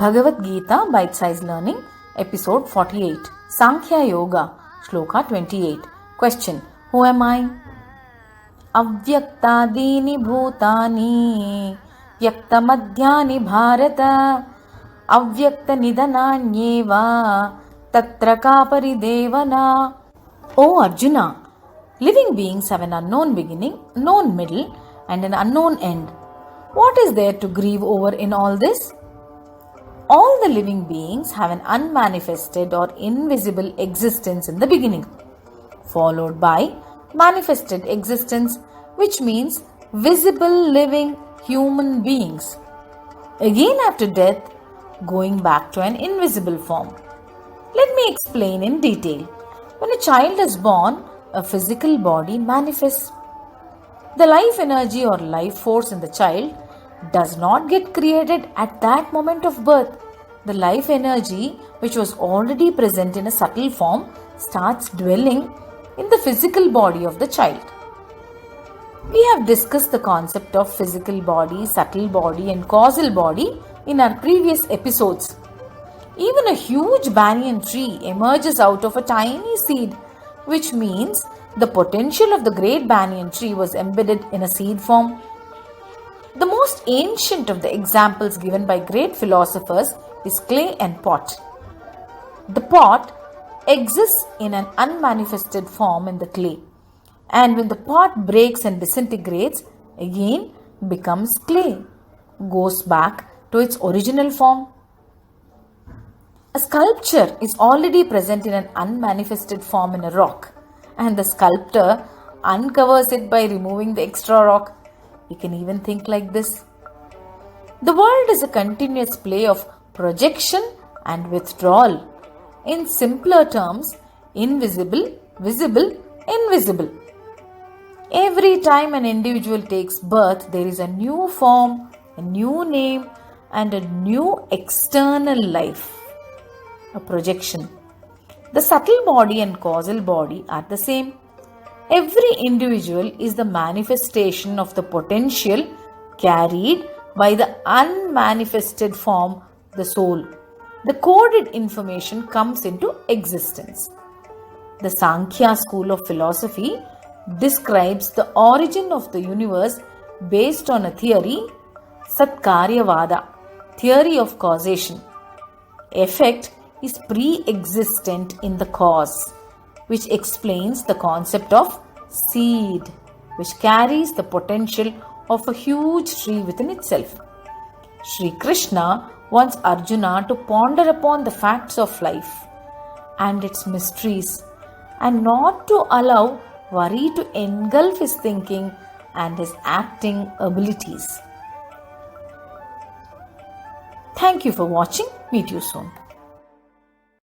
Bhagavad Gita Bite Size Learning, Episode 48, Sankhya Yoga, Shloka 28. Question: Who am I? Avyaktadini bhutani vyaktamadhyani bharata avyakta nidananyeva tatra ka paridevana. O Arjuna, living beings have an unknown beginning, known middle, and an unknown end. What is there to grieve over in all this? All the living beings have an unmanifested or invisible existence in the beginning, followed by manifested existence, which means visible living human beings. Again after death, going back to an invisible form. Let me explain in detail. When a child is born, a physical body manifests. The life energy or life force in the child does not get created at that moment of birth. The life energy, which was already present in a subtle form, starts dwelling in the physical body of the child. We have discussed the concept of physical body, subtle body, and causal body in our previous episodes. Even a huge banyan tree emerges out of a tiny seed, which means the potential of the great banyan tree was embedded in a seed form. The most ancient of the examples given by great philosophers is clay and pot. The pot exists in an unmanifested form in the clay, and when the pot breaks and disintegrates, again becomes clay, goes back to its original form. A sculpture is already present in an unmanifested form in a rock, and the sculptor uncovers it by removing the extra rock. You can even think like this. The world is a continuous play of projection and withdrawal. In simpler terms, invisible, visible, invisible. Every time an individual takes birth, there is a new form, a new name, and a new external life. A projection. The subtle body and causal body are the same. Every individual is the manifestation of the potential carried by the unmanifested form, the soul. The coded information comes into existence. The Sankhya school of philosophy describes the origin of the universe based on a theory, Satkaryavada, theory of causation. Effect is pre-existent in the cause, which explains the concept of seed, which carries the potential of a huge tree within itself. Sri Krishna wants Arjuna to ponder upon the facts of life and its mysteries, and not to allow worry to engulf his thinking and his acting abilities. Thank you for watching. Meet you soon.